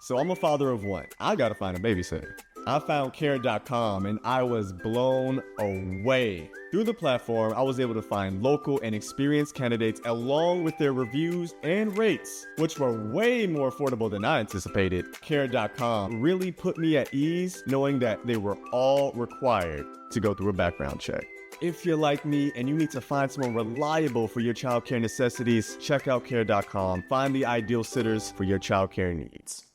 So I'm a father of one. I gotta find a babysitter. I found Care.com and I was blown away. Through the platform, I was able to find local and experienced candidates along with their reviews and rates, which were way more affordable than I anticipated. Care.com really put me at ease knowing that they were all required to go through a background check. If you're like me and you need to find someone reliable for your childcare necessities, check out Care.com. Find the ideal sitters for your childcare needs.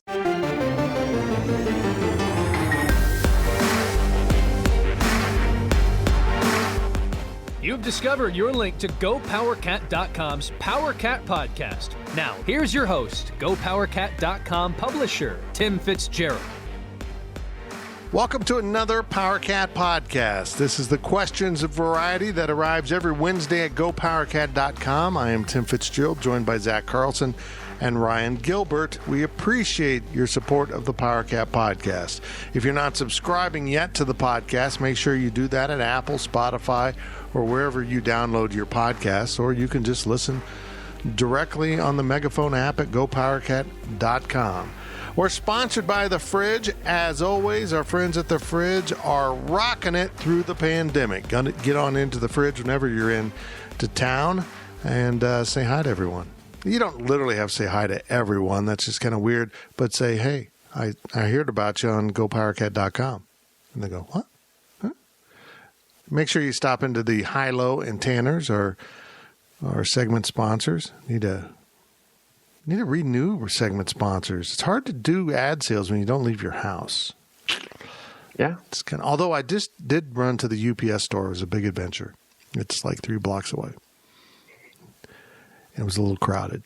You've discovered your link to GoPowerCat.com's PowerCat podcast. Now, here's your host, GoPowerCat.com publisher, Tim Fitzgerald. Welcome to another PowerCat podcast. This is the questions of variety that arrives every Wednesday at GoPowerCat.com. I am Tim Fitzgerald, joined by Zach Carlson and Ryan Gilbert. We appreciate your support of the PowerCat podcast. If you're not subscribing yet to the podcast, make sure you do that at Apple, Spotify, or wherever you download your podcasts, or you can just listen directly on the Megaphone app at GoPowerCat.com. We're sponsored by The Fridge. As always, our friends at The Fridge are rocking it through the pandemic. Gonna get on into The Fridge whenever you're in to town and say hi to everyone. You don't literally have to say hi to everyone. That's just kind of weird. But say, hey, I heard about you on GoPowerCat.com. And they go, what? Huh? Make sure you stop into the High-Low and Tanner's, our segment sponsors. Need to renew segment sponsors. It's hard to do ad sales when you don't leave your house. Yeah. It's kind of, although I just did run to the UPS store. It was a big adventure. It's like 3 blocks away. It was a little crowded.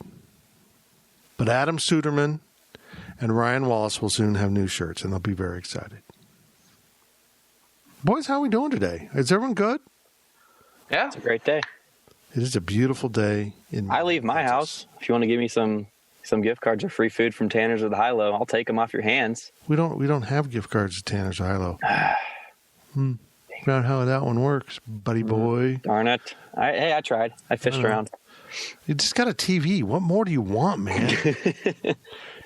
But Adam Suderman and Ryan Wallace will soon have new shirts, and they'll be very excited. Boys, how are we doing today? Is everyone good? Yeah. It's a great day. It is a beautiful day. I leave my house. If you want to give me some gift cards or free food from Tanner's or the High-Low, I'll take them off your hands. We don't have gift cards at Tanner's or High-Low. Figure out how that one works, buddy boy. Darn it. I tried. I fished around. You just got a TV. What more do you want, man?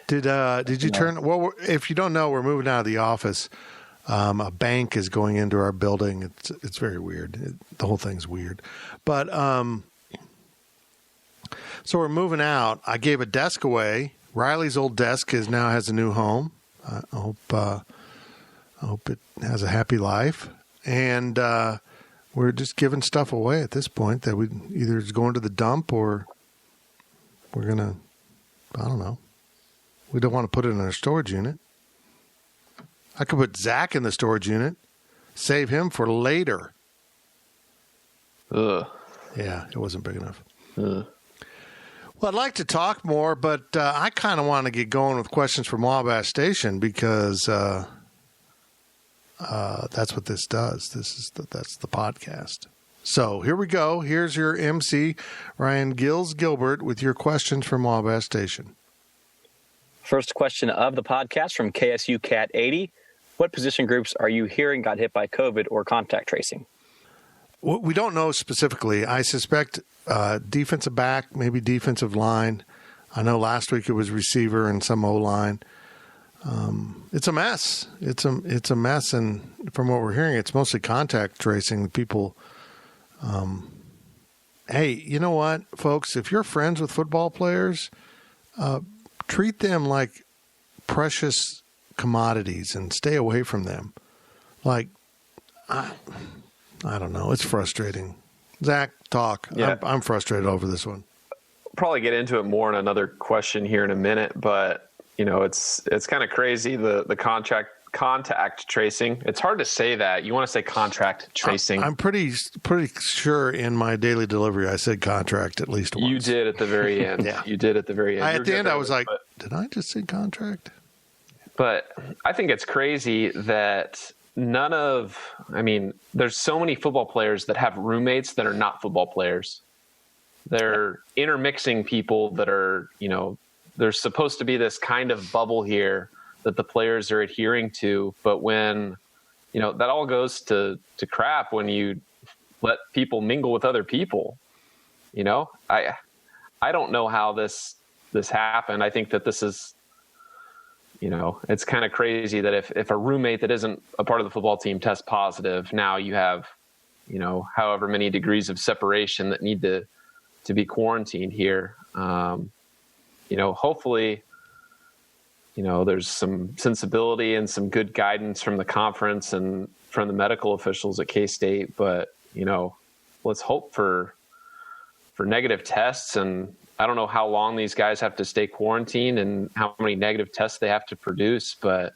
Did you turn? Well, if you don't know, we're moving out of the office. A bank is going into our building. It's very weird. The whole thing's weird. But so we're moving out. I gave a desk away. Riley's old desk now has a new home. I hope it has a happy life. And we're just giving stuff away at this point that we either is going to the dump or we're going to, I don't know. We don't want to put it in our storage unit. I could put Zach in the storage unit, save him for later. Ugh. Yeah, it wasn't big enough. Ugh. Well, I'd like to talk more, but I kind of want to get going with questions from Wabash Station because that's what this does. That's the podcast. So here we go. Here's your MC, Ryan Gilbert, with your questions from Wabash Station. First question of the podcast from KSU Cat 80. What position groups are you hearing got hit by COVID or contact tracing? We don't know specifically. I suspect defensive back, maybe defensive line. I know last week it was receiver and some O-line. It's a mess. It's a mess, and from what we're hearing, it's mostly contact tracing. People, hey, you know what, folks? If you're friends with football players, treat them like precious commodities and stay away from them. Like, I don't know. It's frustrating. Zach, talk. Yeah. I'm frustrated over this one. Probably get into it more in another question here in a minute, but you know, it's kind of crazy the contact tracing. It's hard to say that. You want to say contract tracing. I'm pretty sure in my daily delivery I said contract at least once. You did at the very end. Yeah. You did at the very end. At the end I was like, did I just say contract? But I think it's crazy that there's so many football players that have roommates that are not football players. They're intermixing people that are, you know, there's supposed to be this kind of bubble here that the players are adhering to. But when, you know, that all goes to crap when you let people mingle with other people, you know, I don't know how this happened. I think that this is, it's kind of crazy that if a roommate that isn't a part of the football team tests positive, now you have, however many degrees of separation that need to be quarantined here. Hopefully, there's some sensibility and some good guidance from the conference and from the medical officials at K-State, but, let's hope for negative tests. And I don't know how long these guys have to stay quarantined and how many negative tests they have to produce, but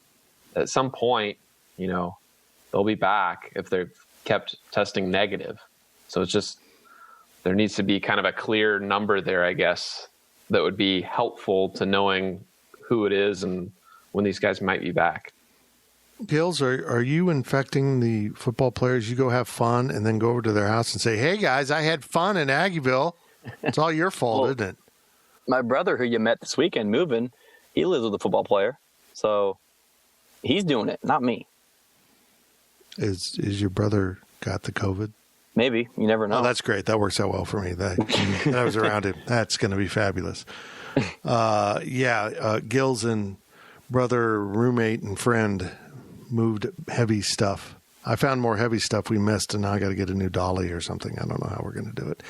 at some point, they'll be back if they've kept testing negative. So it's just, there needs to be kind of a clear number there, I guess, that would be helpful to knowing who it is and when these guys might be back. Gills, are you infecting the football players? You go have fun and then go over to their house and say, hey, guys, I had fun in Aggieville. It's all your fault, isn't it? My brother, who you met this weekend moving, he lives with a football player. So he's doing it, not me. Is your brother got the COVID? Maybe. You never know. Oh, that's great. That works out well for me. That I was around him. That's going to be fabulous. Gills and brother, roommate, and friend moved heavy stuff. I found more heavy stuff we missed, and now I got to get a new dolly or something. I don't know how we're going to do it.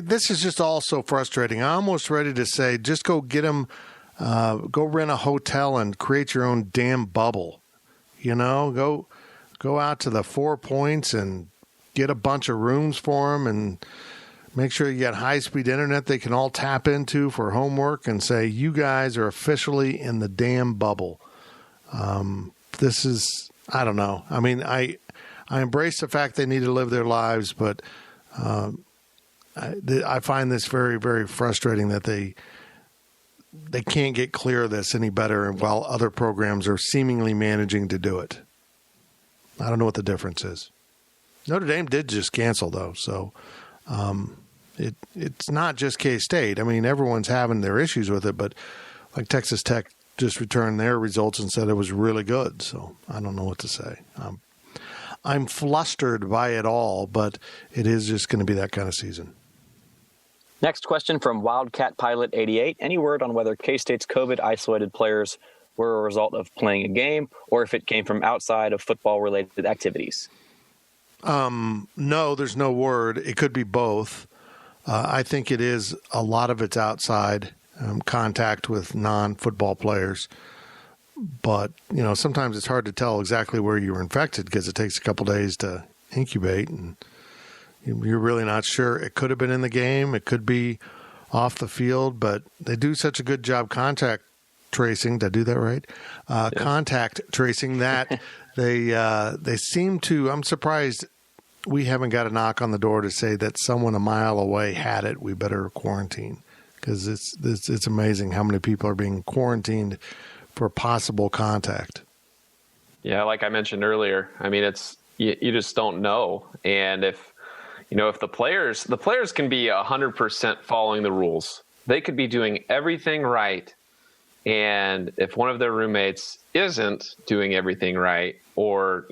This is just all so frustrating. I'm almost ready to say, just go get them, go rent a hotel and create your own damn bubble. Go out to the 4 Points and get a bunch of rooms for them and make sure you get high-speed internet they can all tap into for homework and say, you guys are officially in the damn bubble. This is, I don't know. I mean, I embrace the fact they need to live their lives, but I find this very, very frustrating that they can't get clear of this any better while other programs are seemingly managing to do it. I don't know what the difference is. Notre Dame did just cancel, though, so it's not just K-State. I mean, everyone's having their issues with it, but like Texas Tech just returned their results and said it was really good, so I don't know what to say. I'm flustered by it all, but it is just going to be that kind of season. Next question from Wildcat Pilot 88. Any word on whether K-State's COVID-isolated players were a result of playing a game or if it came from outside of football-related activities? No, there's no word. It could be both. I think it is a lot of it's outside contact with non-football players. But, sometimes it's hard to tell exactly where you were infected because it takes a couple days to incubate and you're really not sure. It could have been in the game. It could be off the field, but they do such a good job contact tracing. Did I do that right? Yes. Contact tracing that they seem to, I'm surprised we haven't got a knock on the door to say that someone a mile away had it. We better quarantine because it's amazing how many people are being quarantined for possible contact. Yeah, like I mentioned earlier, I mean, it's you just don't know. And if the players can be 100% following the rules, they could be doing everything right. And if one of their roommates isn't doing everything right, or,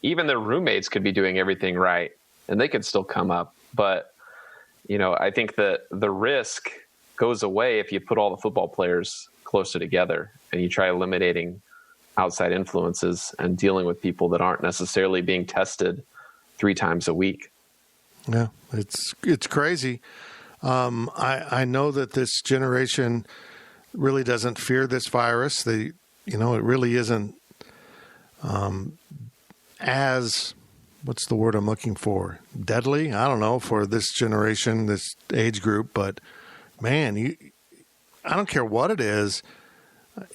even their roommates could be doing everything right and they could still come up. But, I think that the risk goes away if you put all the football players closer together and you try eliminating outside influences and dealing with people that aren't necessarily being tested 3 times a week. Yeah, it's crazy. I know that this generation really doesn't fear this virus. It really isn't as, what's the word I'm looking for? Deadly? I don't know, for this generation, this age group. But man, I don't care what it is.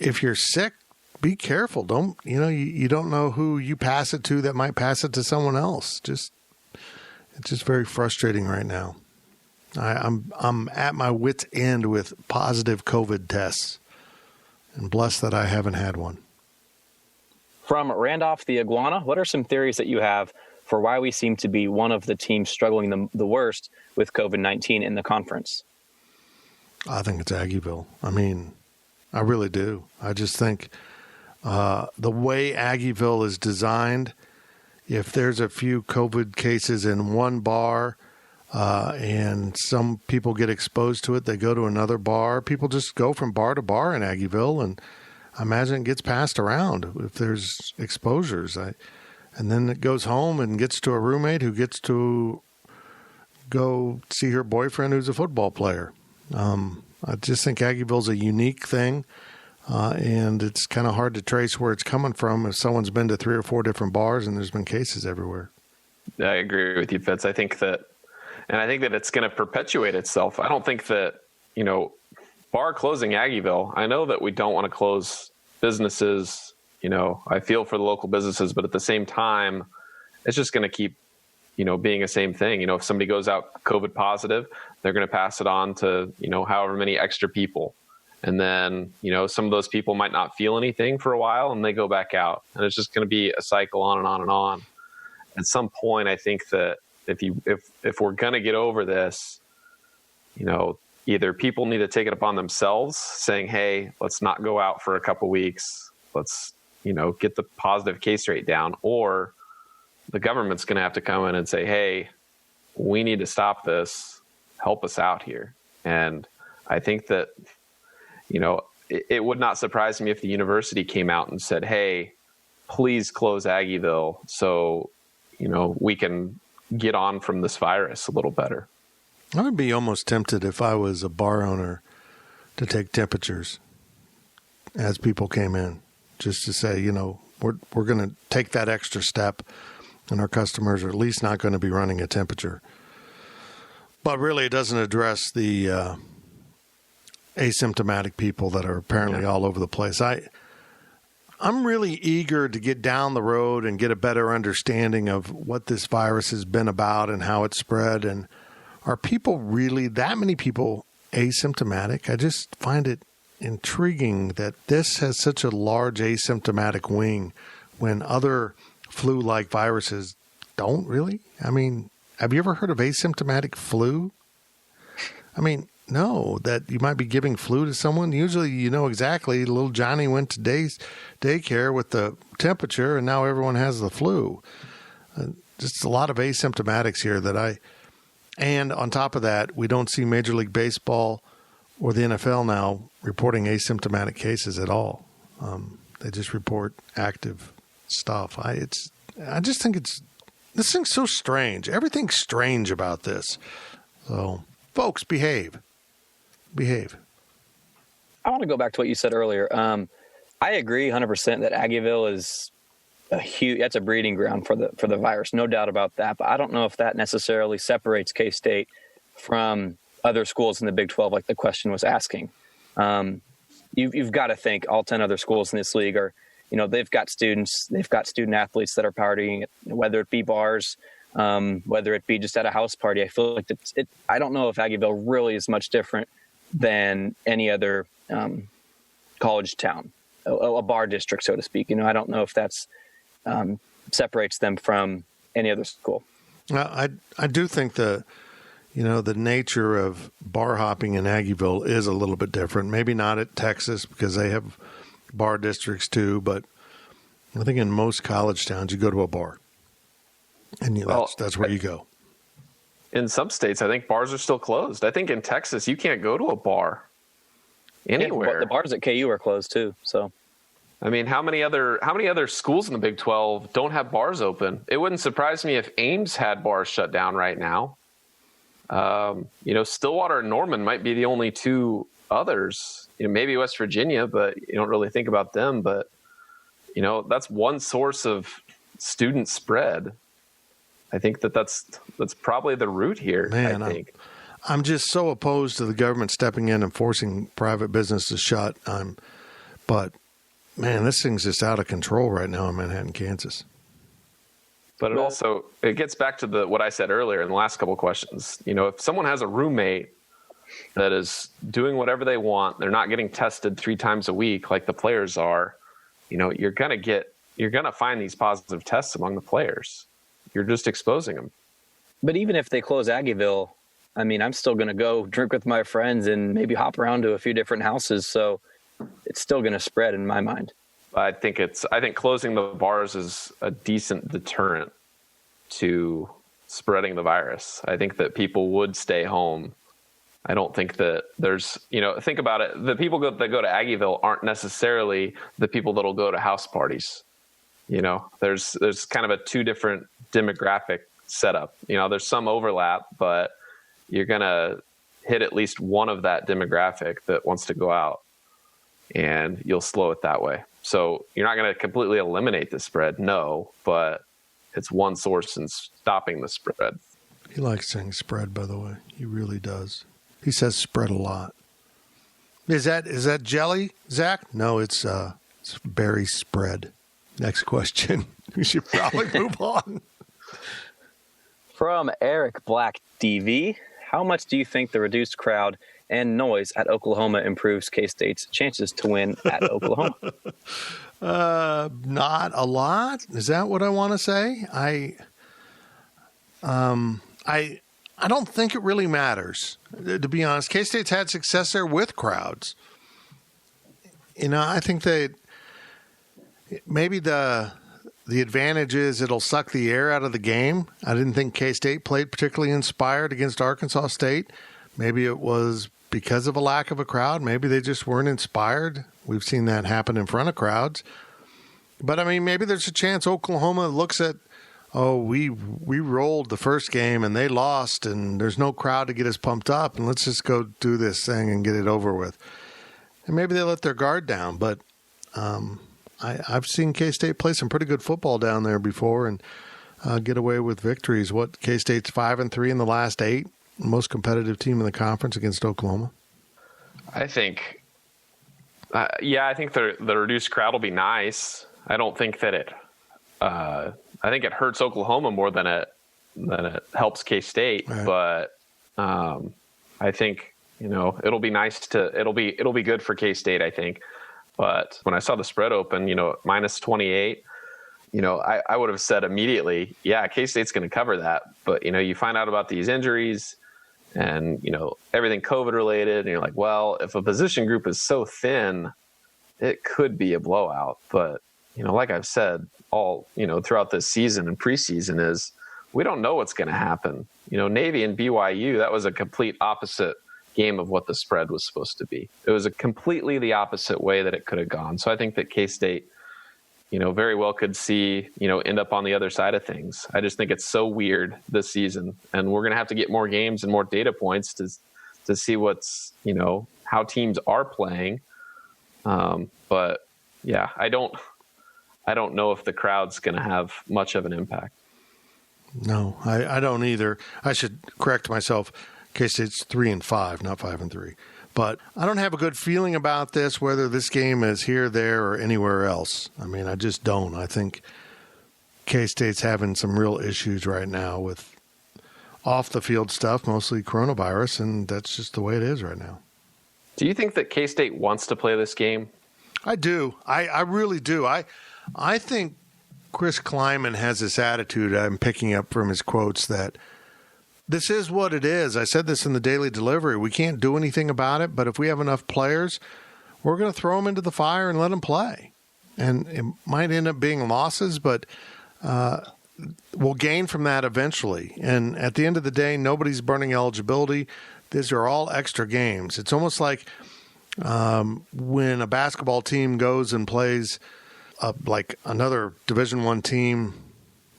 If you're sick, be careful. You don't know who you pass it to that might pass it to someone else. It's just very frustrating right now. I'm at my wit's end with positive COVID tests, and blessed that I haven't had one. From Randolph the Iguana, what are some theories that you have for why we seem to be one of the teams struggling the worst with COVID-19 in the conference? I think it's Aggieville. I mean, I really do. I just think the way Aggieville is designed, if there's a few COVID cases in one bar and some people get exposed to it, they go to another bar. People just go from bar to bar in Aggieville, and I imagine it gets passed around if there's exposures. And then it goes home and gets to a roommate who gets to go see her boyfriend who's a football player. I just think Aggieville's a unique thing, and it's kind of hard to trace where it's coming from if someone's been to 3 or 4 different bars and there's been cases everywhere. I agree with you, Fitz. I think that it's going to perpetuate itself. I don't think that, bar closing Aggieville, I know that we don't want to close businesses. I feel for the local businesses, but at the same time, it's just going to keep, being the same thing. If somebody goes out COVID positive, they're going to pass it on to, however many extra people. And then, some of those people might not feel anything for a while and they go back out. And it's just going to be a cycle on and on and on. At some point, I think that if we're going to get over this, either people need to take it upon themselves saying, hey, let's not go out for a couple weeks. Let's, get the positive case rate down, or the government's going to have to come in and say, hey, we need to stop this. Help us out here. And I think that, it would not surprise me if the university came out and said, hey, please close Aggieville so, we can get on from this virus a little better. I would be almost tempted if I was a bar owner to take temperatures as people came in, just to say, we're going to take that extra step and our customers are at least not going to be running a temperature. But really, it doesn't address the asymptomatic people that are apparently all over the place. I'm really eager to get down the road and get a better understanding of what this virus has been about and how it's spread. And are people really, that many people, asymptomatic? I just find it intriguing that this has such a large asymptomatic wing when other flu-like viruses don't really. I mean, have you ever heard of asymptomatic flu? I mean, no, that you might be giving flu to someone. Usually you know exactly, little Johnny went to daycare with the temperature and now everyone has the flu. Just a lot of asymptomatics here and on top of that, we don't see Major League Baseball or the NFL now reporting asymptomatic cases at all. They just report active stuff. I just think this thing's so strange. Everything's strange about this. So, folks, behave. I want to go back to what you said earlier. I agree 100% that Aggieville is that's a breeding ground for the virus, no doubt about that. But I don't know if that necessarily separates K-State from other schools in the Big 12, like the question was asking. You've got to think all 10 other schools in this league are, they've got student athletes that are partying, whether it be bars, whether it be just at a house party. I feel like I don't know if Aggieville really is much different than any other college town, a bar district, so to speak. I don't know if that's separates them from any other school. I do think the nature of bar hopping in Aggieville is a little bit different. Maybe not at Texas because they have bar districts too, but I think in most college towns you go to a bar, and that's where you go. In some states, I think bars are still closed. I think in Texas you can't go to a bar anywhere. Yeah, the bars at KU are closed too. So, I mean, how many other schools in the Big 12 don't have bars open? It wouldn't surprise me if Ames had bars shut down right now. Stillwater and Norman might be the only two others. Maybe West Virginia, but you don't really think about them. But that's one source of student spread. I think that's probably the root here. Man, I think I'm just so opposed to the government stepping in and forcing private business to shut. But man, this thing's just out of control right now in Manhattan, Kansas. But it gets back to what I said earlier in the last couple of questions. If someone has a roommate that is doing whatever they want, they're not getting tested 3 times a week like the players are, you're going to find these positive tests among the players. You're just exposing them. But even if they close Aggieville, I mean, I'm still going to go drink with my friends and maybe hop around to a few different houses. So it's still going to spread in my mind. I think closing the bars is a decent deterrent to spreading the virus. I think that people would stay home I don't think that there's, think about it. The people that go to Aggieville aren't necessarily the people that'll go to house parties. There's kind of a two different demographic setup. There's some overlap, but you're going to hit at least one of that demographic that wants to go out, and you'll slow it that way. So you're not going to completely eliminate the spread, no, but it's one source in stopping the spread. He likes saying spread, by the way. He really does. He says spread a lot. Is that jelly, Zach? No, it's berry spread. Next question. We should probably move on. From Eric Black DV, how much do you think the reduced crowd and noise at Oklahoma improves K-State's chances to win at Oklahoma? Not a lot. Is that what I want to say? I don't think it really matters, to be honest. K-State's had success there with crowds. I think that maybe the advantage is it'll suck the air out of the game. I didn't think K-State played particularly inspired against Arkansas State. Maybe it was because of a lack of a crowd. Maybe they just weren't inspired. We've seen that happen in front of crowds. But, maybe there's a chance Oklahoma looks at, we rolled the first game and they lost and there's no crowd to get us pumped up, and let's just go do this thing and get it over with. And maybe they let their guard down. But I've seen K-State play some pretty good football down there before and get away with victories. K-State's 5-3 in the last 8, most competitive team in the conference against Oklahoma. I think, I think the reduced crowd will be nice. I don't think that it. I think it hurts Oklahoma more than it helps K-State. Right. But I think it'll be nice it'll be good for K-State, I think. But when I saw the spread open, minus 28, I would have said immediately, yeah, K-State's going to cover that. But you find out about these injuries and everything COVID related, and you're like, well, if a position group is so thin, it could be a blowout. But like I've said all throughout this season and preseason, is we don't know what's going to happen. Navy and BYU, that was a complete opposite game of what the spread was supposed to be. It was a completely the opposite way that it could have gone. So I think that K-State, very well could see, end up on the other side of things. I just think it's so weird this season, and we're going to have to get more games and more data points to see what's, how teams are playing. But yeah, I don't know if the crowd's going to have much of an impact. No, I don't either. I should correct myself. K-State's 3-5, not 5-3. But I don't have a good feeling about this, whether this game is here, there, or anywhere else. I just don't. I think K-State's having some real issues right now with off-the-field stuff, mostly coronavirus, and that's just the way it is right now. Do you think that K-State wants to play this game? I do. I really do. I think Chris Kleiman has this attitude I'm picking up from his quotes that this is what it is. I said this in the Daily Delivery. We can't do anything about it, but if we have enough players, we're going to throw them into the fire and let them play. And it might end up being losses, but we'll gain from that eventually. And at the end of the day, nobody's burning eligibility. These are all extra games. It's almost like when a basketball team goes and plays like another Division I team,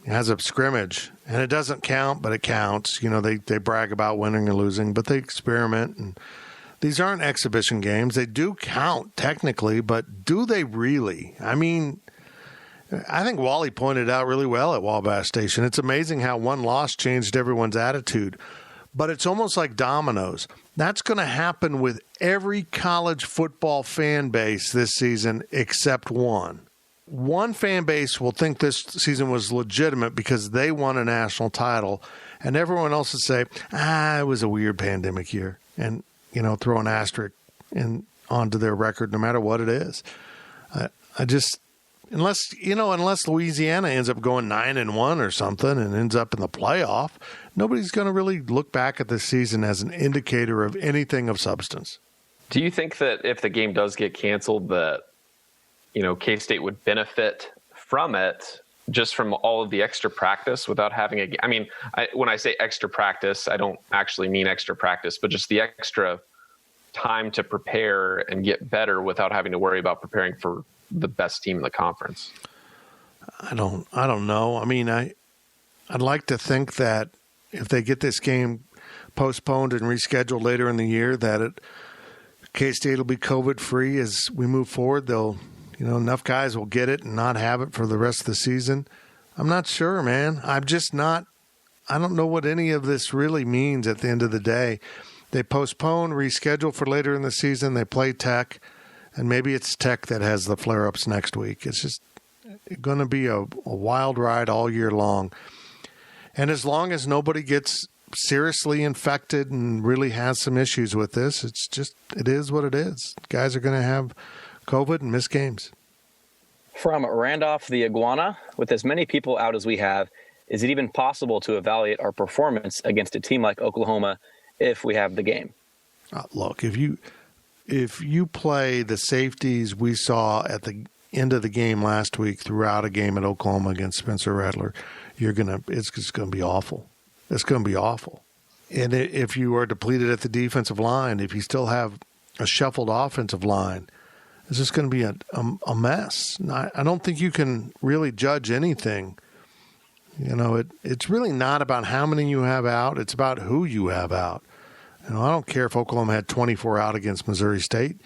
has a scrimmage, and it doesn't count, but it counts. They brag about winning or losing, but they experiment. And these aren't exhibition games. They do count technically, but do they really? I think Wally pointed out really well at Wabash Station. It's amazing how one loss changed everyone's attitude. But it's almost like dominoes. That's going to happen with every college football fan base this season except one. One fan base will think this season was legitimate because they won a national title, and everyone else will say, it was a weird pandemic year, and, throw an asterisk onto their record no matter what it is. Unless Louisiana ends up going 9-1 or something and ends up in the playoff, nobody's going to really look back at this season as an indicator of anything of substance. Do you think that if the game does get canceled that, K-State would benefit from it just from all of the extra practice without having when I say extra practice, I don't actually mean extra practice, but just the extra time to prepare and get better without having to worry about preparing for the best team in the conference. I don't know. I mean, I'd like to think that if they get this game postponed and rescheduled later in the year, that K-State will be COVID-free as we move forward. Enough guys will get it and not have it for the rest of the season. I'm not sure, man. I don't know what any of this really means at the end of the day. They postpone, reschedule for later in the season. They play Tech, and maybe it's Tech that has the flare-ups next week. It's just going to be a wild ride all year long. And as long as nobody gets seriously infected and really has some issues with this, it is what it is. Guys are going to have COVID and miss games. From Randolph the Iguana, with as many people out as we have, is it even possible to evaluate our performance against a team like Oklahoma if we have the game? Look, if you play the safeties we saw at the end of the game last week throughout a game at Oklahoma against Spencer Rattler, it's just going to be awful. It's going to be awful. And if you are depleted at the defensive line, if you still have a shuffled offensive line, it's just going to be a mess. I don't think you can really judge anything. It's really not about how many you have out. It's about who you have out. I don't care if Oklahoma had 24 out against Missouri State.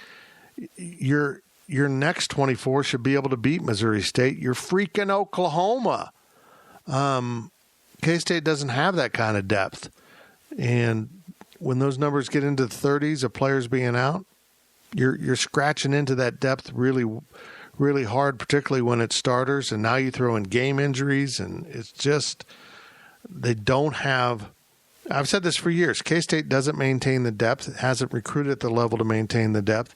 Your next 24 should be able to beat Missouri State. You're freaking Oklahoma. K-State doesn't have that kind of depth. And when those numbers get into the 30s of players being out, you're scratching into that depth really, really hard, particularly when it's starters. And now you throw in game injuries, and it's just they don't have – I've said this for years. K-State doesn't maintain the depth. It hasn't recruited at the level to maintain the depth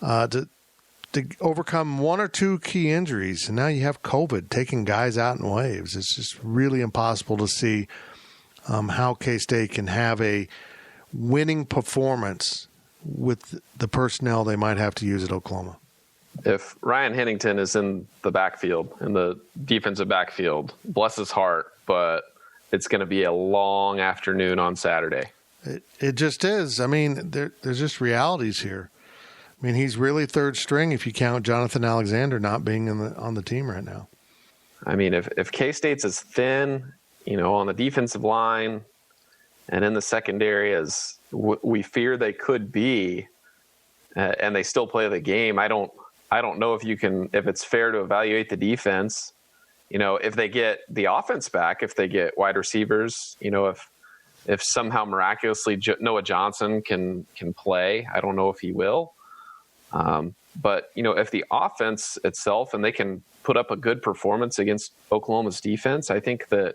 to overcome one or two key injuries. And now you have COVID taking guys out in waves. It's just really impossible to see how K-State can have a winning performance with the personnel they might have to use at Oklahoma. If Ryan Hennington is in the backfield, in the defensive backfield, bless his heart, but it's going to be a long afternoon on Saturday. It just is. I mean, there's just realities here. I mean, he's really third string if you count Jonathan Alexander not being on the team right now. I mean, if K-State's as thin, on the defensive line and in the secondary as we fear they could be, and they still play the game, I don't know if it's fair to evaluate the defense. If they get the offense back, if they get wide receivers, if somehow miraculously Noah Johnson can play, I don't know if he will. But if the offense itself and they can put up a good performance against Oklahoma's defense, I think that,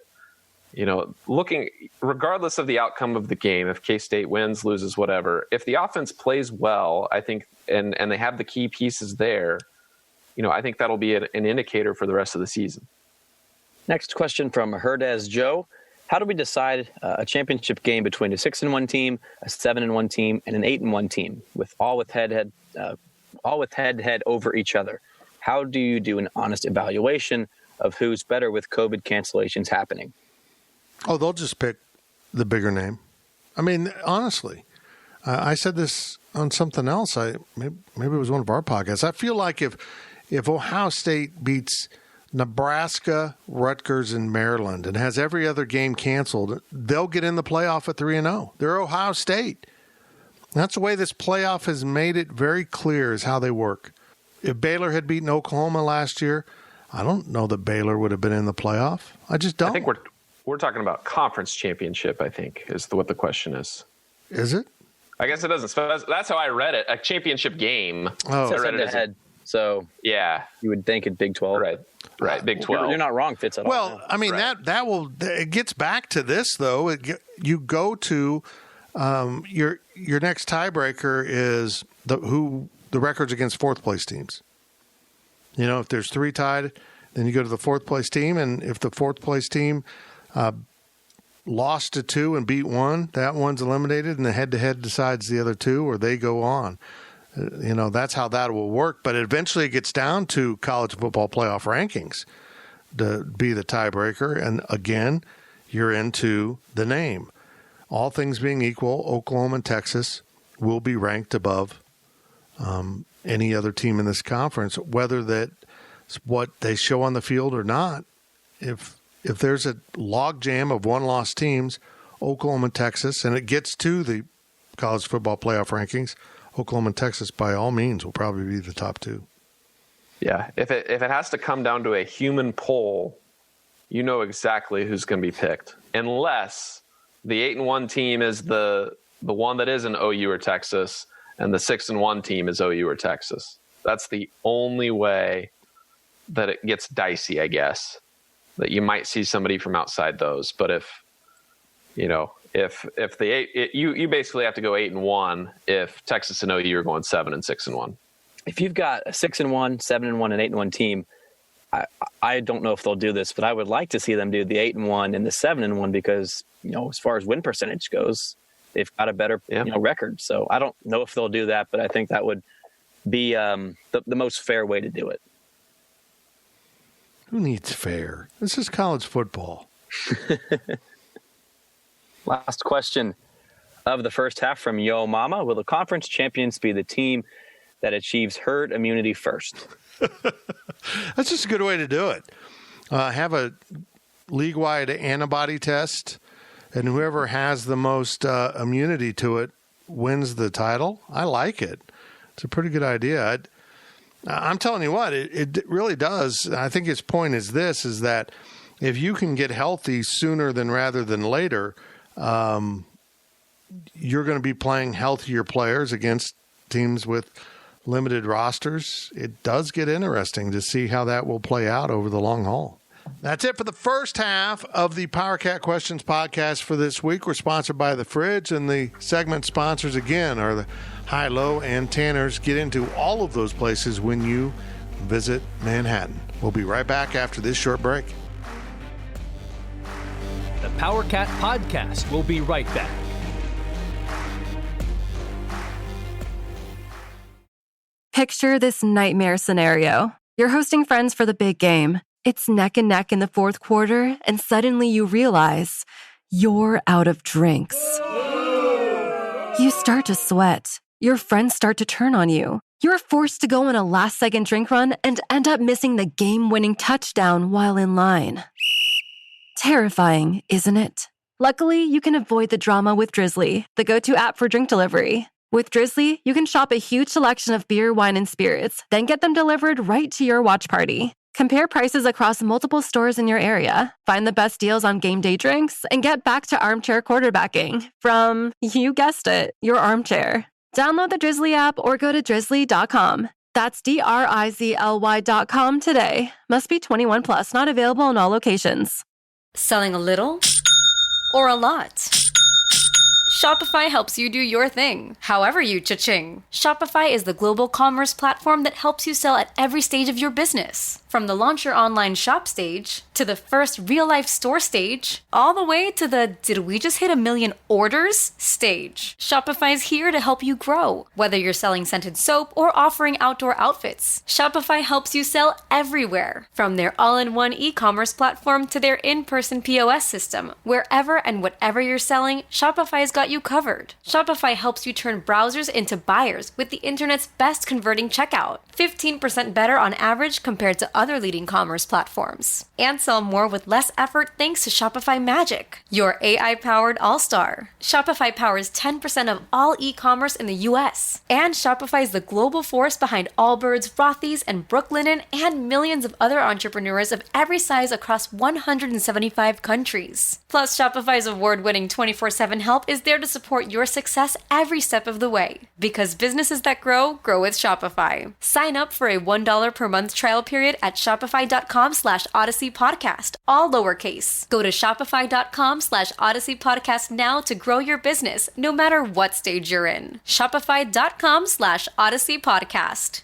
looking regardless of the outcome of the game, if K-State wins, loses, whatever, if the offense plays well, I think, and they have the key pieces there, I think that'll be an indicator for the rest of the season. Next question from Herdez Joe. How do we decide a championship game between a 6-1 team, a 7-1 team, and an 8-1 team, all with head-to-head over each other? How do you do an honest evaluation of who's better with COVID cancellations happening? Oh, they'll just pick the bigger name. I mean, honestly, I said this on something else. Maybe it was one of our podcasts. I feel like if Ohio State beats Nebraska, Rutgers, and Maryland and has every other game canceled, they'll get in the playoff at 3-0. They're Ohio State. That's the way this playoff has made it very clear is how they work. If Baylor had beaten Oklahoma last year, I don't know that Baylor would have been in the playoff. I just don't. I think we're talking about conference championship, I think, is what the question is. Is it? I guess it doesn't. That's how I read it. A championship game. Oh, I read it head. So yeah, you would think it Big 12. Right. Big 12. You're not wrong, Fitz, at all. Well, I mean, right. it gets back to this, though. You go to your next tiebreaker is the records against fourth place teams. If there's 3 tied, then you go to the fourth place team, and if the fourth place team lost to 2 and beat 1, that one's eliminated, and the head-to-head decides the other 2, or they go on. That's how that will work. But eventually it gets down to college football playoff rankings. to be the tiebreaker. And again, you're into the name. All things being equal, Oklahoma and Texas will be ranked above any other team in this conference, whether that's what they show on the field or not. If there's a logjam of one-loss teams, Oklahoma and Texas, and it gets to the college football playoff rankings, Oklahoma and Texas, by all means, will probably be the top two. Yeah, if it has to come down to a human poll, you know exactly who's going to be picked, unless the 8-1 team is the one that is an OU or Texas, and the 6-1 team is OU or Texas. That's the only way that it gets dicey, I guess, that you might see somebody from outside those. But if you basically have to go 8-1 if Texas and OU are going 7 and 6-1. If you've got a 6-1, 7-1, and 8-1 team, I don't know if they'll do this, but I would like to see them do the 8-1 and the 7-1 because, as far as win percentage goes, they've got a better record. So I don't know if they'll do that, but I think that would be the most fair way to do it. Who needs fair? This is college football. Last question of the first half from Yo Mama. Will the conference champions be the team that achieves herd immunity first? That's just a good way to do it. Have a league-wide antibody test, and whoever has the most immunity to it wins the title. I like it. It's a pretty good idea. I'm telling you what, it really does. I think his point is this, is that if you can get healthy sooner rather than later, you're going to be playing healthier players against teams with limited rosters. It does get interesting to see how that will play out over the long haul. That's it for the first half of the PowerCat Questions podcast for this week. We're sponsored by The Fridge, and the segment sponsors again are the High Low and Tanner's. Get into all of those places when you visit Manhattan. We'll be right back after this short break. The PowerCat Podcast will be right back. Picture this nightmare scenario. You're hosting friends for the big game. It's neck and neck in the fourth quarter, and suddenly you realize you're out of drinks. You start to sweat. Your friends start to turn on you. You're forced to go on a last-second drink run and end up missing the game-winning touchdown while in line. Terrifying, isn't it? Luckily, you can avoid the drama with Drizzly, the go-to app for drink delivery. With Drizzly, you can shop a huge selection of beer, wine, and spirits, then get them delivered right to your watch party. Compare prices across multiple stores in your area, find the best deals on game day drinks, and get back to armchair quarterbacking from, you guessed it, your armchair. Download the Drizzly app or go to drizzly.com. That's DRIZLY.com today. Must be 21 plus, not available in all locations. Selling a little or a lot? Shopify helps you do your thing, however you cha-ching. Shopify is the global commerce platform that helps you sell at every stage of your business. From the launch your online shop stage, to the first real-life store stage, all the way to the did we just hit 1 million orders stage. Shopify's here to help you grow. Whether you're selling scented soap or offering outdoor outfits, Shopify helps you sell everywhere. From their all-in-one e-commerce platform to their in-person POS system, wherever and whatever you're selling, Shopify's got you covered. Shopify helps you turn browsers into buyers with the internet's best converting checkout. 15% better on average compared to other leading commerce platforms. And sell more with less effort thanks to Shopify Magic, your AI-powered all-star. Shopify powers 10% of all e-commerce in the US. And Shopify is the global force behind Allbirds, Rothy's, and Brooklinen, and millions of other entrepreneurs of every size across 175 countries. Plus, Shopify's award-winning 24/7 help is there to support your success every step of the way. Because businesses that grow with Shopify. Sign up for a $1 per month trial period at shopify.com/Odyssey Podcast, all lowercase. Go to shopify.com/Odyssey Podcast now to grow your business, no matter what stage you're in. Shopify.com/Odyssey Podcast.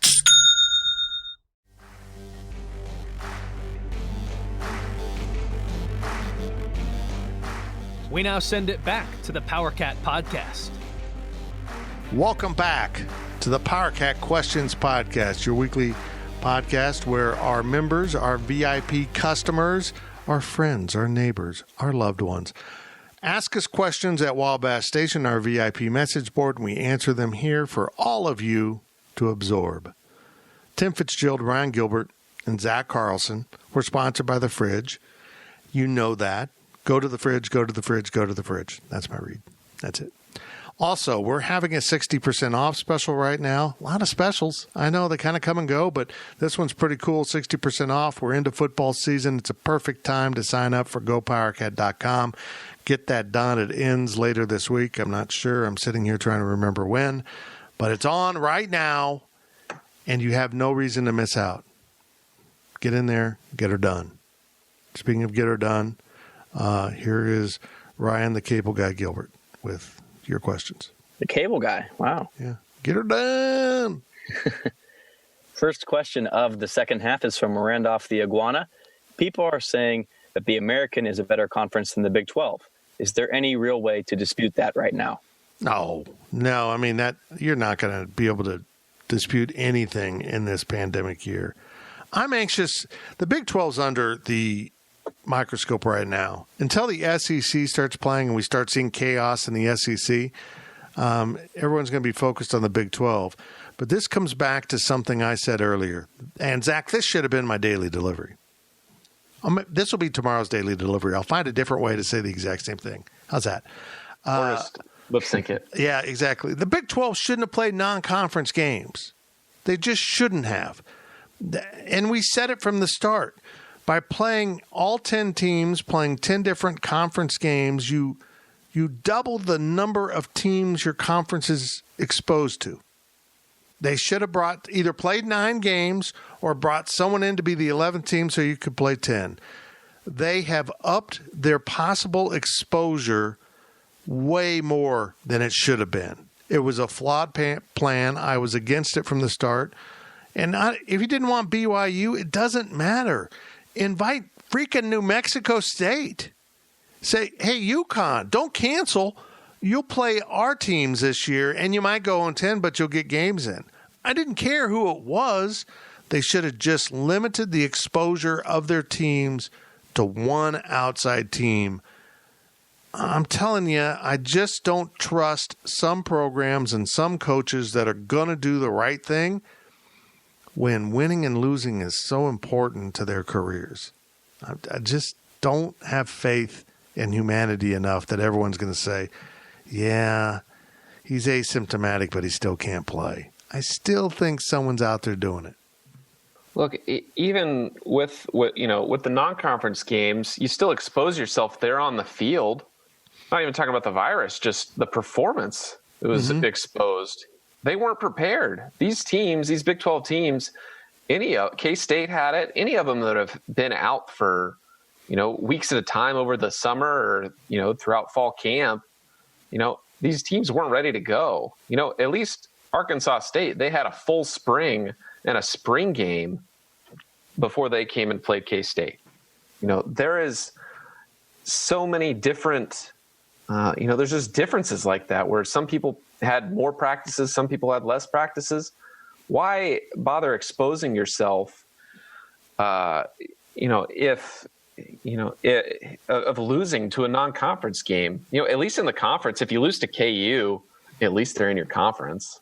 We now send it back to the PowerCat Podcast. Welcome back to the PowerCat Questions podcast, your weekly podcast where our members, our VIP customers, our friends, our neighbors, our loved ones ask us questions at Wabash Station, our VIP message board, and we answer them here for all of you to absorb. Tim Fitzgerald, Ryan Gilbert, and Zach Carlson were sponsored by The Fridge. You know that. Go to the fridge, go to the fridge, go to the fridge. That's my read. That's it. Also, we're having a 60% off special right now. A lot of specials. I know they kind of come and go, but this one's pretty cool. 60% off. We're into football season. It's a perfect time to sign up for GoPowerCat.com. Get that done. It ends later this week. I'm not sure. I'm sitting here trying to remember when. But it's on right now, and you have no reason to miss out. Get in there. Get her done. Speaking of get her done, here is Ryan, the cable guy, Gilbert, with your questions. The cable guy. Wow. Yeah. Get her done. First question of the second half is from Randolph the Iguana. People are saying that the American is a better conference than the Big 12. Is there any real way to dispute that right now? No. I mean, that you're not going to be able to dispute anything in this pandemic year. I'm anxious. The Big 12's under the microscope right now. Until the SEC starts playing and we start seeing chaos in the SEC, everyone's going to be focused on the Big 12. But this comes back to something I said earlier. And, Zach, this should have been my daily delivery. This will be tomorrow's daily delivery. I'll find a different way to say the exact same thing. How's that? Or just lip sync it. Yeah, exactly. The Big 12 shouldn't have played non-conference games. They just shouldn't have. And we said it from the start. By playing all 10 teams, playing 10 different conference games, you double the number of teams your conference is exposed to. They should have either played 9 games or brought someone in to be the 11th team so you could play 10. They have upped their possible exposure way more than it should have been. It was a flawed plan. I was against it from the start. And if you didn't want BYU, it doesn't matter. Invite freaking New Mexico State. Say, hey, UConn, don't cancel. You'll play our teams this year, and you might go on 10, but you'll get games in. I didn't care who it was. They should have just limited the exposure of their teams to one outside team. I'm telling you, I just don't trust some programs and some coaches that are going to do the right thing when winning and losing is so important to their careers. I just don't have faith in humanity enough that everyone's going to say, yeah, he's asymptomatic, but he still can't play. I still think someone's out there doing it. Look, even with the non-conference games, you still expose yourself there on the field. Not even talking about the virus, just the performance that was exposed. They weren't prepared. These teams, these Big 12 teams, K-State had it. Any of them that have been out for, weeks at a time over the summer or, throughout fall camp, these teams weren't ready to go. At least Arkansas State, they had a full spring and a spring game before they came and played K-State. There is so many different, there's just differences like that where some people had more practices, some people had less practices. Why bother exposing yourself, of losing to a non-conference game? At least in the conference, if you lose to KU, at least they're in your conference.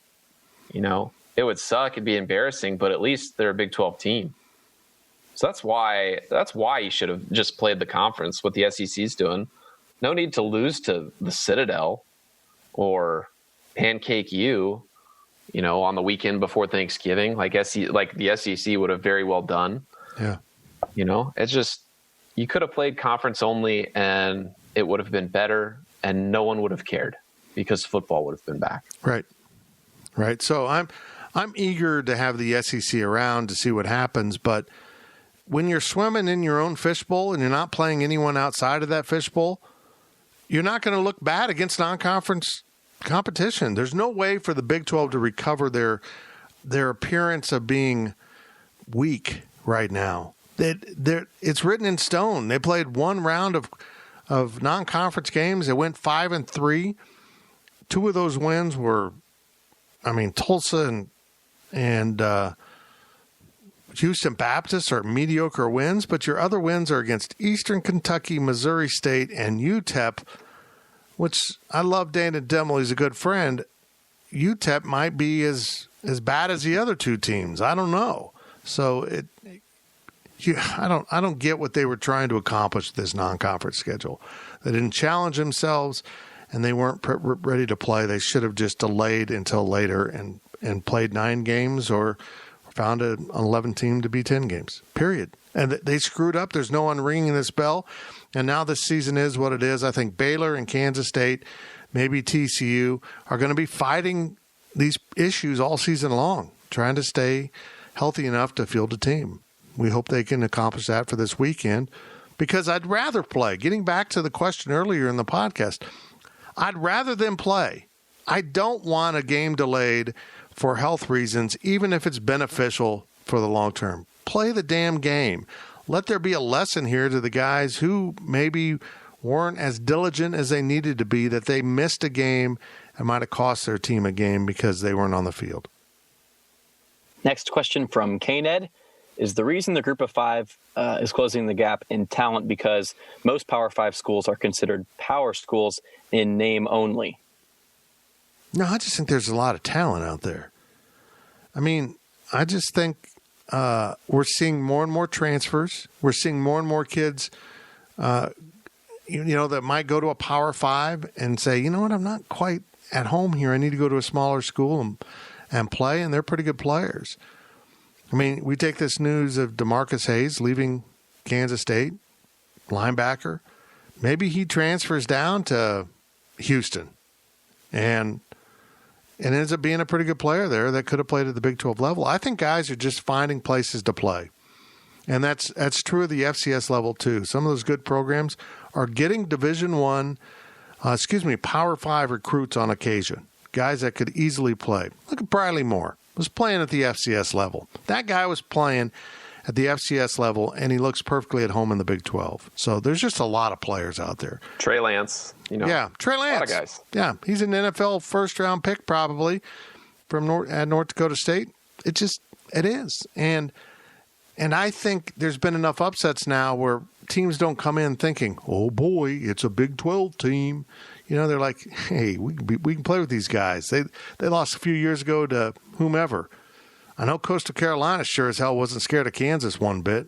It would suck. It'd be embarrassing, but at least they're a Big 12 team. So that's why you should have just played the conference, what the SEC's doing. No need to lose to the Citadel or Pancake U, on the weekend before Thanksgiving, like the SEC would have very well done. Yeah. It's just, you could have played conference only and it would have been better and no one would have cared because football would have been back. Right. So I'm eager to have the SEC around to see what happens, but when you're swimming in your own fishbowl and you're not playing anyone outside of that fishbowl, you're not going to look bad against non-conference competition. There's no way for the Big 12 to recover their appearance of being weak right now. It's written in stone. They played one round of non-conference games. They went 5-3. 2 of those wins were, Tulsa and Houston Baptist are mediocre wins, but your other wins are against Eastern Kentucky, Missouri State, and UTEP, which I love. Dana Dimel, he's a good friend. UTEP might be as bad as the other two teams. I don't know. So I don't get what they were trying to accomplish with this non-conference schedule. They didn't challenge themselves, and they weren't ready to play. They should have just delayed until later and played 9 games or found an 11 team to be 10 games, period. And they screwed up. There's no unringing this bell. And now this season is what it is. I think Baylor and Kansas State, maybe TCU, are going to be fighting these issues all season long, trying to stay healthy enough to field a team. We hope they can accomplish that for this weekend, because I'd rather play. Getting back to the question earlier in the podcast, I'd rather them play. I don't want a game delayed for health reasons, even if it's beneficial for the long term. Play the damn game. Let there be a lesson here to the guys who maybe weren't as diligent as they needed to be, that they missed a game and might have cost their team a game because they weren't on the field. Next question from K-Ned. Is the reason the group of 5 is closing the gap in talent because most Power 5 schools are considered power schools in name only? No, I just think there's a lot of talent out there. I mean, I just think we're seeing more and more transfers. We're seeing more and more kids, that might go to a Power 5 and say, you know what, I'm not quite at home here. I need to go to a smaller school and play, and they're pretty good players. I mean, we take this news of DeMarcus Hayes leaving Kansas State, linebacker. Maybe he transfers down to Houston and ends up being a pretty good player there that could have played at the Big 12 level. I think guys are just finding places to play. And that's true of the FCS level too. Some of those good programs are getting Power 5 recruits on occasion. Guys that could easily play. Look at Briley Moore. Was playing at the FCS level. That guy was playing at the FCS level, and he looks perfectly at home in the Big 12. So there's just a lot of players out there. Trey Lance, Yeah, Trey Lance. A lot of guys. Yeah, he's an NFL first-round pick probably from North Dakota State. It is. And I think there's been enough upsets now where teams don't come in thinking, oh, boy, it's a Big 12 team. They're like, hey, we can play with these guys. They lost a few years ago to whomever. I know Coastal Carolina sure as hell wasn't scared of Kansas one bit.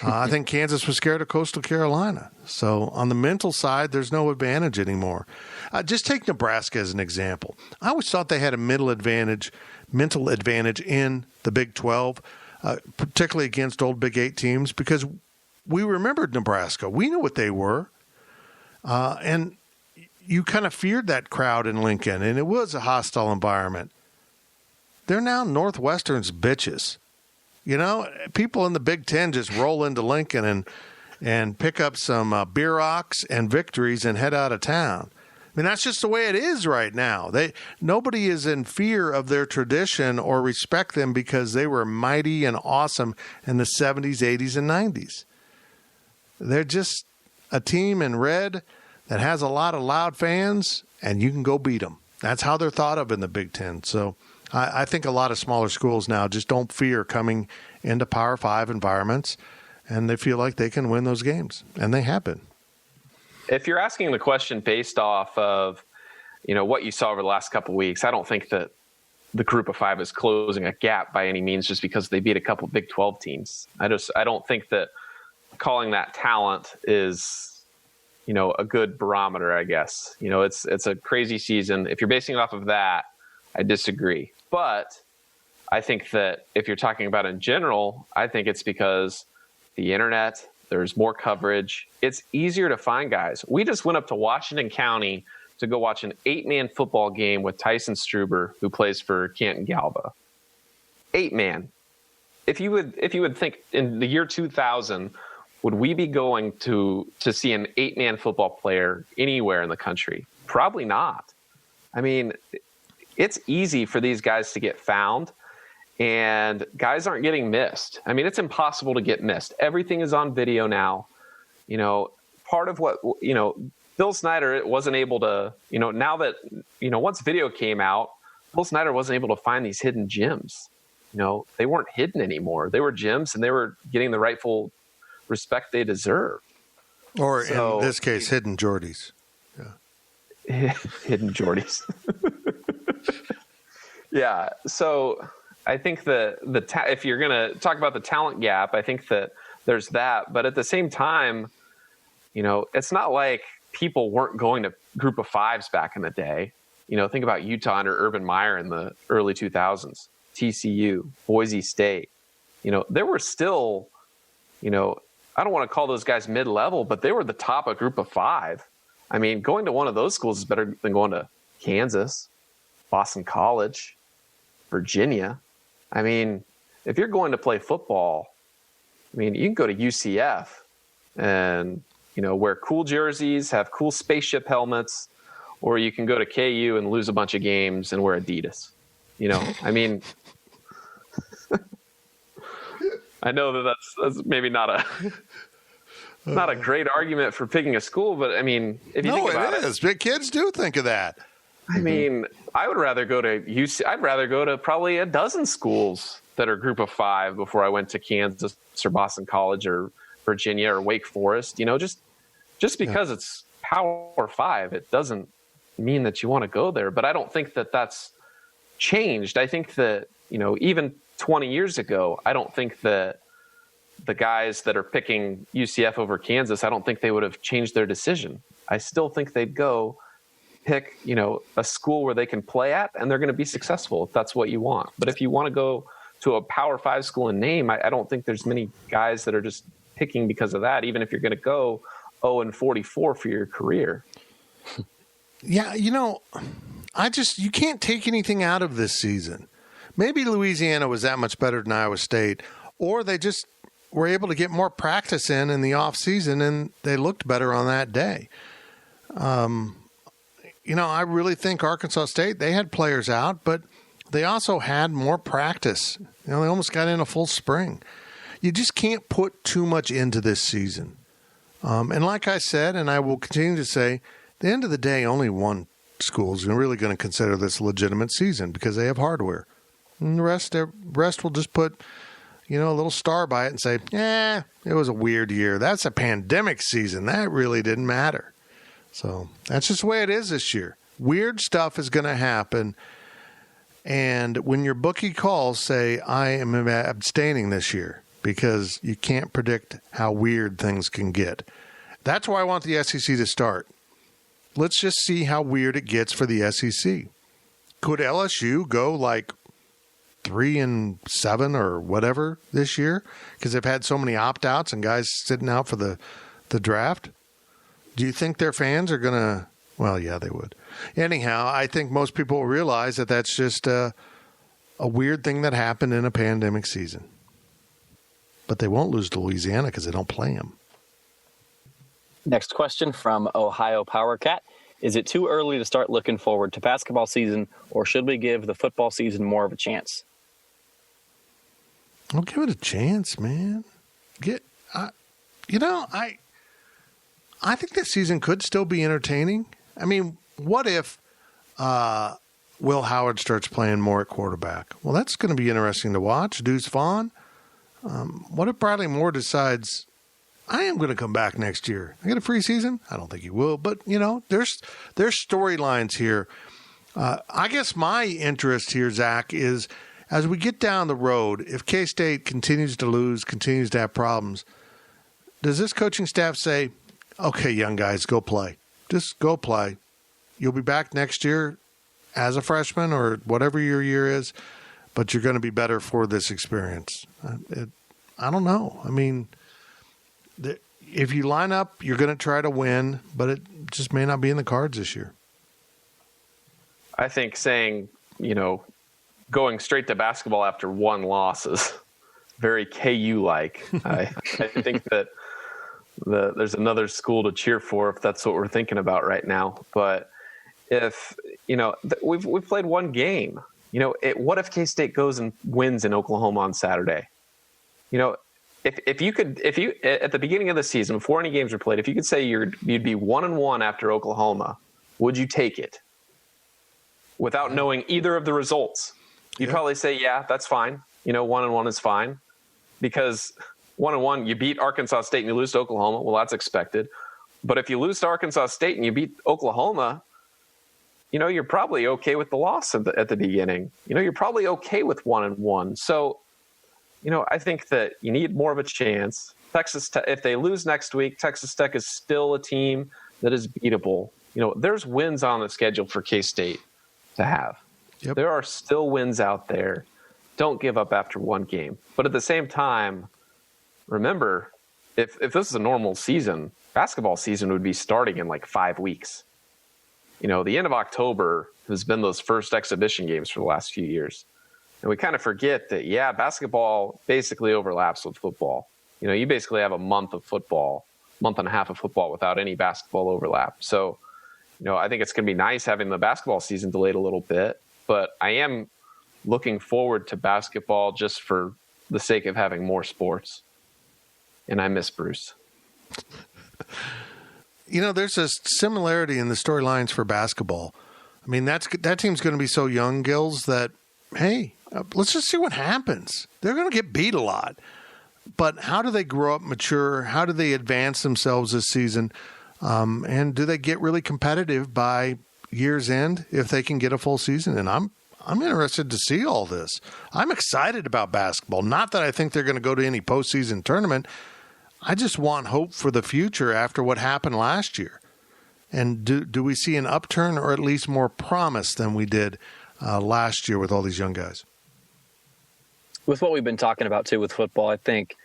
I think Kansas was scared of Coastal Carolina. So on the mental side, there's no advantage anymore. Just take Nebraska as an example. I always thought they had a mental advantage in the Big 12, particularly against old Big 8 teams, because we remembered Nebraska. We knew what they were. And you kind of feared that crowd in Lincoln, and it was a hostile environment. They're now Northwestern's bitches. People in the Big Ten just roll into Lincoln and pick up some beer rocks and victories and head out of town. I mean, that's just the way it is right now. Nobody is in fear of their tradition or respect them because they were mighty and awesome in the 70s, 80s, and 90s. They're just a team in red that has a lot of loud fans, and you can go beat them. That's how they're thought of in the Big Ten. So I think a lot of smaller schools now just don't fear coming into Power 5 environments, and they feel like they can win those games, and they have been. If you're asking the question based off of, what you saw over the last couple of weeks, I don't think that the group of 5 is closing a gap by any means just because they beat a couple of Big 12 teams. I don't think that calling that talent is a good barometer, I guess. It's a crazy season. If you're basing it off of that, I disagree. But I think that if you're talking about in general, I think it's because the internet, there's more coverage. It's easier to find guys. We just went up to Washington County to go watch an 8-man football game with Tyson Struber, who plays for Canton Galva. 8-man. If you would think in the year 2000, would we be going to see an 8-man football player anywhere in the country? Probably not. I mean, it's easy for these guys to get found, and guys aren't getting missed. I mean, it's impossible to get missed. Everything is on video now. Part of what, Bill Snyder wasn't able to, now that, once video came out, Bill Snyder wasn't able to find these hidden gems. they weren't hidden anymore. They were gyms, and they were getting the rightful respect they deserve. Or in this case, hidden Geordies. Yeah. Hidden Geordies. Yeah. So I think if you're going to talk about the talent gap, I think that there's that. But at the same time, it's not like people weren't going to group of fives back in the day. Think about Utah under Urban Meyer in the early 2000s, TCU, Boise State. There were still, I don't want to call those guys mid-level, but they were the top of group of five. I mean, going to one of those schools is better than going to Kansas, Boston College, Virginia. I mean, if you're going to play football, you can go to UCF and, wear cool jerseys, have cool spaceship helmets, or you can go to KU and lose a bunch of games and wear Adidas. I know that's maybe not a great argument for picking a school, but if you think about it. No, it is. Big kids do think of that. I would rather go to UC. I'd rather go to probably a dozen schools that are group of five before I went to Kansas or Boston College or Virginia or Wake Forest. Just because it's Power 5, it doesn't mean that you want to go there. But I don't think that that's changed. I think that, even 20 years ago, I don't think that the guys that are picking UCF over Kansas, I don't think they would have changed their decision. I still think they'd go pick, a school where they can play at, and they're going to be successful if that's what you want. But if you want to go to a Power 5 school in name, I don't think there's many guys that are just picking because of that, even if you're going to go 0-44 for your career. Yeah, you can't take anything out of this season. Maybe Louisiana was that much better than Iowa State, or they just were able to get more practice in the off season, and they looked better on that day. I really think Arkansas State, they had players out, but they also had more practice. They almost got in a full spring. You just can't put too much into this season. And like I said, and I will continue to say, at the end of the day, only one school is really going to consider this a legitimate season because they have hardware. And the rest will just put, a little star by it and say, it was a weird year. That's a pandemic season. That really didn't matter. So that's just the way it is this year. Weird stuff is going to happen. And when your bookie calls, say, I am abstaining this year because you can't predict how weird things can get. That's why I want the SEC to start. Let's just see how weird it gets for the SEC. Could LSU go 3-7 or whatever this year because they've had so many opt-outs and guys sitting out for the draft? Do you think their fans are going to – well, yeah, they would. Anyhow, I think most people realize that that's just a weird thing that happened in a pandemic season. But they won't lose to Louisiana because they don't play them. Next question from Ohio Power Cat. Is it too early to start looking forward to basketball season, or should we give the football season more of a chance? I'll give it a chance, man. I think this season could still be entertaining. What if Will Howard starts playing more at quarterback? Well, that's going to be interesting to watch. Deuce Vaughn. What if Bradley Moore decides, I am going to come back next year? I get a free season? I don't think he will, but, there's storylines here. I guess my interest here, Zach, is as we get down the road, if K-State continues to lose, continues to have problems, does this coaching staff say, okay, young guys, go play. Just go play. You'll be back next year as a freshman or whatever your year is, but you're going to be better for this experience. I don't know. If you line up, you're going to try to win, but it just may not be in the cards this year. I think saying, going straight to basketball after one loss is very KU-like. I think that there's another school to cheer for if that's what we're thinking about right now. But if, we've played one game. What if K-State goes and wins in Oklahoma on Saturday? If you at the beginning of the season, before any games were played, if you could say you'd be 1-1 after Oklahoma, would you take it? Without knowing either of the results, you'd probably say, yeah, that's fine. 1-1 is fine, because 1-1, you beat Arkansas State and you lose to Oklahoma. Well, that's expected. But if you lose to Arkansas State and you beat Oklahoma, you're probably okay with the loss at the beginning. You're probably okay with 1-1. So, I think that you need more of a chance. If they lose next week, Texas Tech is still a team that is beatable. There's wins on the schedule for K-State to have. Yep. There are still wins out there. Don't give up after one game. But at the same time, remember, if this is a normal season, basketball season would be starting in like 5 weeks. The end of October has been those first exhibition games for the last few years. And we kind of forget that, basketball basically overlaps with football. You basically have a month and a half of football without any basketball overlap. So, I think it's going to be nice having the basketball season delayed a little bit. But I am looking forward to basketball just for the sake of having more sports. And I miss Bruce. There's a similarity in the storylines for basketball. I mean, that team's going to be so young, Gills, that, hey, let's just see what happens. They're going to get beat a lot. But how do they grow up, mature? How do they advance themselves this season? And do they get really competitive by year's end if they can get a full season? And I'm interested to see all this. I'm excited about basketball. Not that I think they're going to go to any postseason tournament. I just want hope for the future after what happened last year. And do we see an upturn or at least more promise than we did last year with all these young guys? With what we've been talking about, too, with football, I think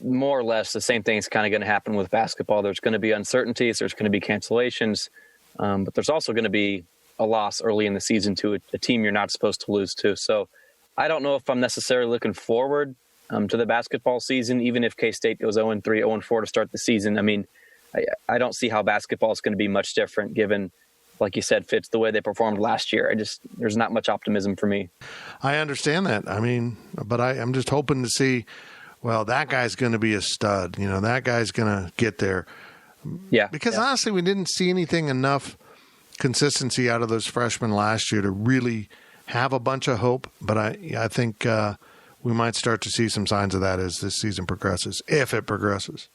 more or less the same thing is kind of going to happen with basketball. There's going to be uncertainties. There's going to be cancellations. But there's also going to be a loss early in the season to a team you're not supposed to lose to. So I don't know if I'm necessarily looking forward to the basketball season, even if K-State goes 0-3, 0-4 to start the season. I mean, I don't see how basketball is going to be much different given, like you said, Fitz, the way they performed last year. There's not much optimism for me. I understand that. I mean, but I'm just hoping to see, well, that guy's going to be a stud. That guy's going to get there. Yeah. Because honestly, we didn't see enough consistency out of those freshmen last year to really have a bunch of hope. But I think we might start to see some signs of that as this season progresses, if it progresses.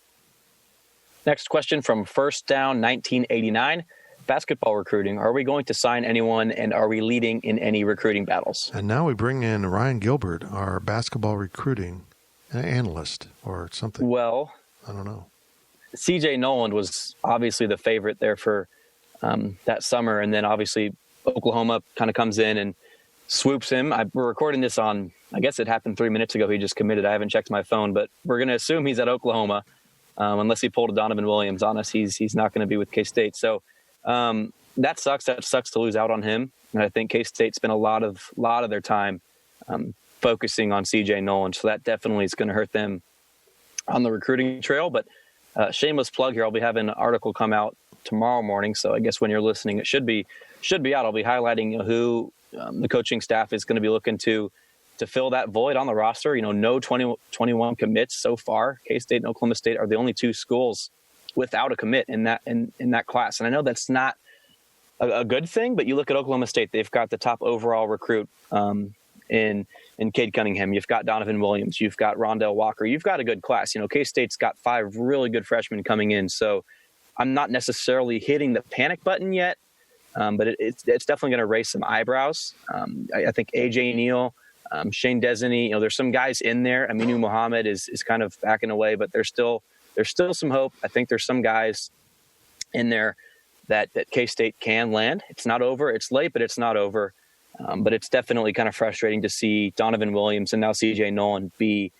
Next question from First Down 1989. Basketball recruiting. Are we going to sign anyone, and are we leading in any recruiting battles? And now we bring in Ryan Gilbert, our basketball recruiting analyst or something. Well, I don't know. CJ Noland was obviously the favorite there for that summer. And then obviously Oklahoma kind of comes in and swoops him. We're recording this on, I guess it happened 3 minutes ago. He just committed. I haven't checked my phone, but we're going to assume he's at Oklahoma. Unless he pulled a Donovan Williams on us, he's not going to be with K-State. So that sucks. That sucks to lose out on him. And I think K-State spent a lot of their time focusing on CJ Noland. So that definitely is going to hurt them on the recruiting trail. But shameless plug here. I'll be having an article come out tomorrow morning. So I guess when you're listening, it should be out. I'll be highlighting who the coaching staff is going to be looking to fill that void on the roster. No 21 commits so far. K-State and Oklahoma State are the only two schools without a commit in that class. And I know that's not a good thing, but you look at Oklahoma State, they've got the top overall recruit in Cade Cunningham. You've got Donovan Williams. You've got Rondell Walker. You've got a good class. K-State's got 5 really good freshmen coming in. So I'm not necessarily hitting the panic button yet, but it's definitely going to raise some eyebrows. I think A.J. Neal, Shane Desney, there's some guys in there. Aminu Muhammad is kind of backing away, but there's still some hope. I think there's some guys in there that K-State can land. It's not over. It's late, but it's not over. But it's definitely kind of frustrating to see Donovan Williams and now CJ Noland be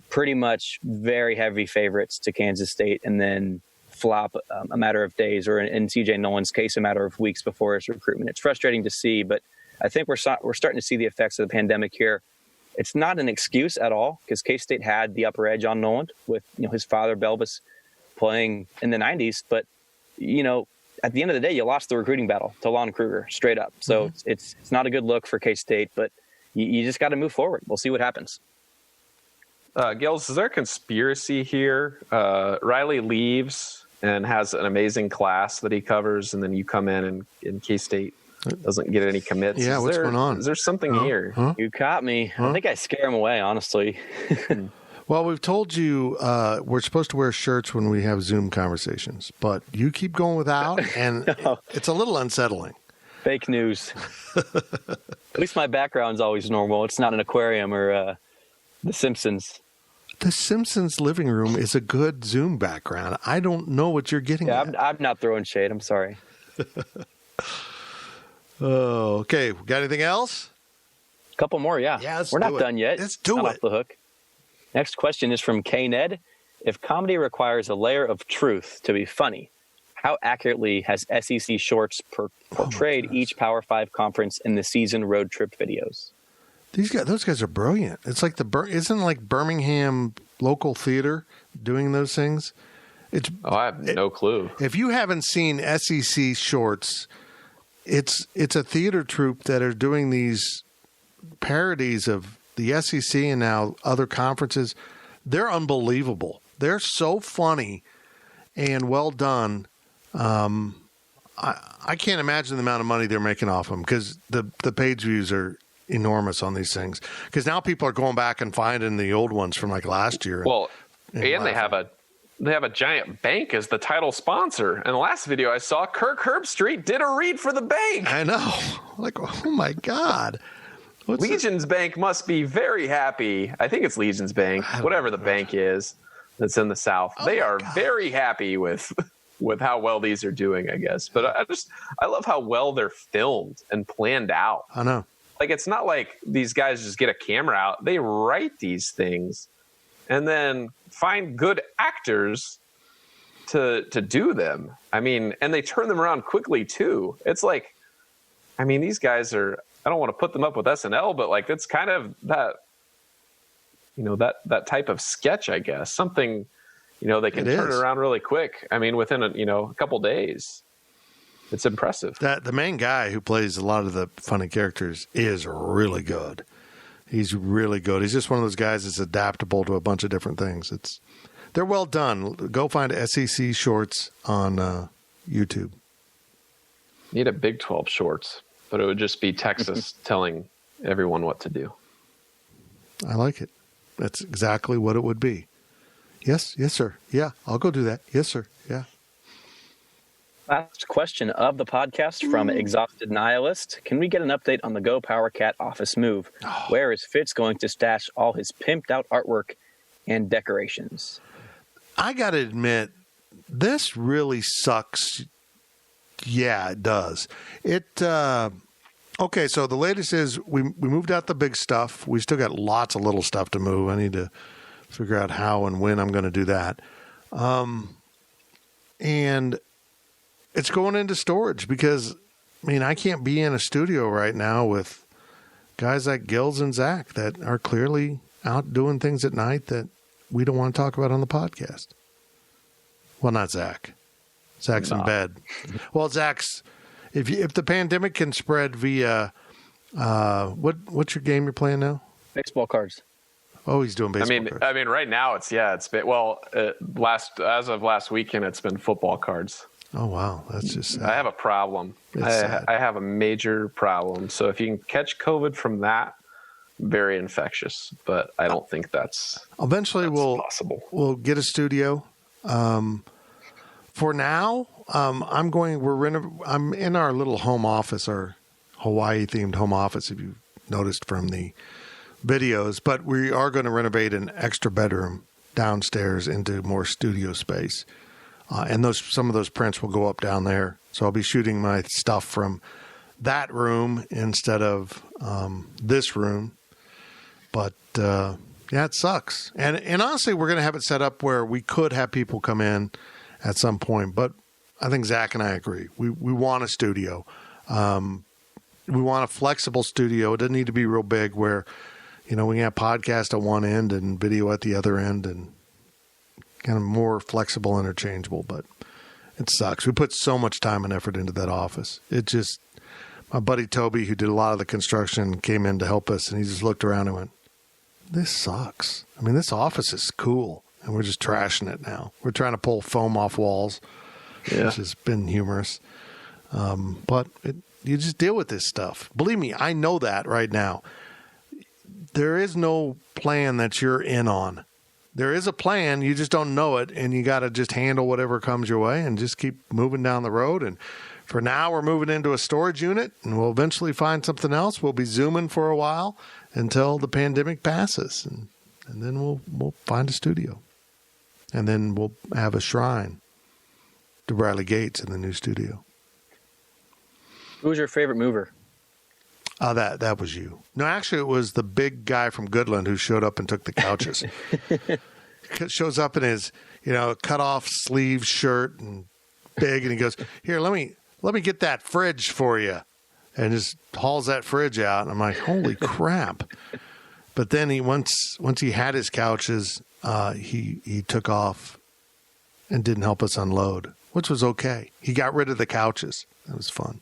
pretty much very heavy favorites to Kansas State and then flop a matter of days, or in CJ Noland's case, a matter of weeks before his recruitment. It's frustrating to see, but I think we're starting to see the effects of the pandemic here. It's not an excuse at all because K-State had the upper edge on Noland with his father Belvis playing in the 90s. But at the end of the day, you lost the recruiting battle to Lon Kruger straight up. So it's not a good look for K-State, but you just got to move forward. We'll see what happens. Gills, is there a conspiracy here? Riley leaves and has an amazing class that he covers, and then you come in and K-State doesn't get any commits. Yeah, what's going on? Is there something here? Huh? You caught me. I think I scare him away, honestly. Well, we've told you we're supposed to wear shirts when we have Zoom conversations, but you keep going without, and it's a little unsettling. Fake news. At least my background's always normal. It's not an aquarium or The Simpsons. The Simpsons living room is a good Zoom background. I don't know what you're getting at. I'm not throwing shade. I'm sorry. Oh, okay. Got anything else? A couple more, yeah. We're not done yet. Let's do Not it. off the hook. Next question is from K-Ned. If comedy requires a layer of truth to be funny, how accurately has SEC Shorts portrayed each Power 5 conference in the season road trip videos? Those guys are brilliant. It's like isn't like Birmingham local theater doing those things? I have no clue. If you haven't seen SEC Shorts, it's a theater troupe that are doing these parodies of the SEC and now other conferences. They're unbelievable. They're so funny and well done. I can't imagine the amount of money they're making off them because the page views are enormous on these things. Because now people are going back and finding the old ones from like last year. Well, and they have a giant bank as the title sponsor. In the last video I saw, Kirk Herbstreit did a read for the bank. I know. Like, oh my God. Legion's Bank must be very happy. I think it's Legion's Bank, whatever the bank is that's in the South. They are very happy with how well these are doing, I guess. But I love how well they're filmed and planned out. I know. Like, it's not like these guys just get a camera out. They write these things and then find good actors to do them. I mean, and they turn them around quickly too. It's like, I mean, these guys are, I don't want to put them up with SNL, but like, it's kind of that, that type of sketch, I guess. Something, they can turn it around really quick. I mean, within a couple days. It's impressive. The main guy who plays a lot of the funny characters is really good. He's really good. He's just one of those guys that's adaptable to a bunch of different things. They're well done. Go find SEC Shorts on YouTube. Need a Big 12 Shorts, but it would just be Texas telling everyone what to do. I like it. That's exactly what it would be. Yes, sir. Yeah, I'll go do that. Yes, sir. Yeah. Last question of the podcast from Exhausted Nihilist. Can we get an update on the Go Power Cat office move? Where is Fitz going to stash all his pimped out artwork and decorations? I got to admit, this really sucks. Yeah, it does. Okay, so the latest is we moved out the big stuff. We still got lots of little stuff to move. I need to figure out how and when I'm going to do that. And it's going into storage because, I can't be in a studio right now with guys like Gills and Zach that are clearly out doing things at night that we don't want to talk about on the podcast. Well, not Zach. Zach's in bed. Well, Zach's, if the pandemic can spread via, what's your game you're playing now? Baseball cards. Oh, he's doing baseball cards. I mean, right now it's been, as of last weekend, it's been football cards. Oh, wow. That's just sad. I have a problem. I have a major problem. So if you can catch COVID from that, very infectious. But I don't think that's possible. We'll get a studio. For now, I'm in our little home office, our Hawaii-themed home office, if you've noticed from the videos. But we are going to renovate an extra bedroom downstairs into more studio space. And some of those prints will go up down there. So I'll be shooting my stuff from that room instead of this room. But it sucks. And honestly, we're going to have it set up where we could have people come in at some point. But I think Zach and I agree. We want a studio. We want a flexible studio. It doesn't need to be real big where, we can have podcast at one end and video at the other end and kind of more flexible, interchangeable, but it sucks. We put so much time and effort into that office. My buddy Toby, who did a lot of the construction, came in to help us, and he just looked around and went, this sucks. This office is cool, and we're just trashing it now. We're trying to pull foam off walls, which has been humorous. But deal with this stuff. Believe me, I know that right now. There is no plan that you're in on. There is a plan, you just don't know it, and you got to just handle whatever comes your way and just keep moving down the road. And for now, we're moving into a storage unit, and we'll eventually find something else. We'll be Zooming for a while until the pandemic passes, and then we'll find a studio. And then we'll have a shrine to Bradley Gates in the new studio. Who was your favorite mover? That was you. No, actually, it was the big guy from Goodland who showed up and took the couches. Shows up in his, cut off sleeve shirt and big, and he goes, "Here, let me get that fridge for you," and just hauls that fridge out. And I'm like, "Holy crap!" But then once he had his couches, he took off and didn't help us unload, which was okay. He got rid of the couches. That was fun.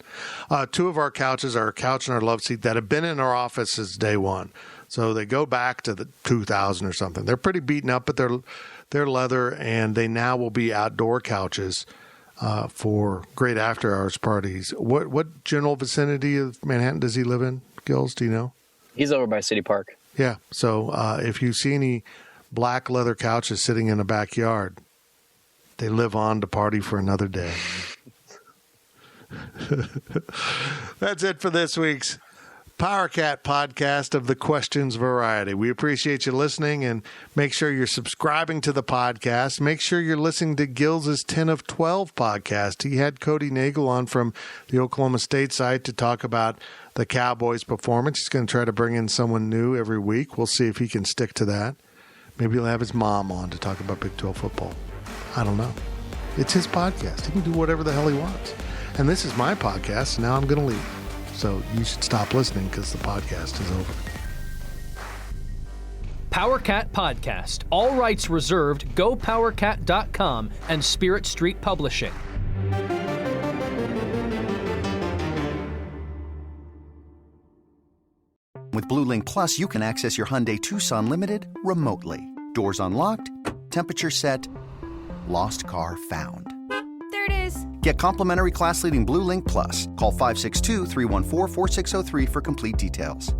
Two of our couches, our couch and our love seat, that have been in our office since day one. So they go back to the 2000 or something. They're pretty beaten up, but they're leather, and they now will be outdoor couches for great after-hours parties. What general vicinity of Manhattan does he live in, Gills? Do you know? He's over by City Park. Yeah. So if you see any black leather couches sitting in a backyard, they live on to party for another day. That's it for this week's PowerCat podcast of the Questions variety. We appreciate you listening, and make sure you're subscribing to the podcast. Make sure you're listening to Gills' 10 of 12 podcast. He had Cody Nagel on from the Oklahoma State site to talk about the Cowboys' performance. He's going to try to bring in someone new every week. We'll see if he can stick to that. Maybe he'll have his mom on to talk about Big 12 football. I don't know. It's his podcast. He can do whatever the hell he wants. And this is my podcast, and now I'm going to leave. So you should stop listening because the podcast is over. PowerCat Podcast. All rights reserved. GoPowerCat.com and Spirit Street Publishing. With Blue Link Plus, you can access your Hyundai Tucson Limited remotely. Doors unlocked, temperature set, lost car found. There it is. Get complimentary class-leading Blue Link Plus. Call 562-314-4603 for complete details.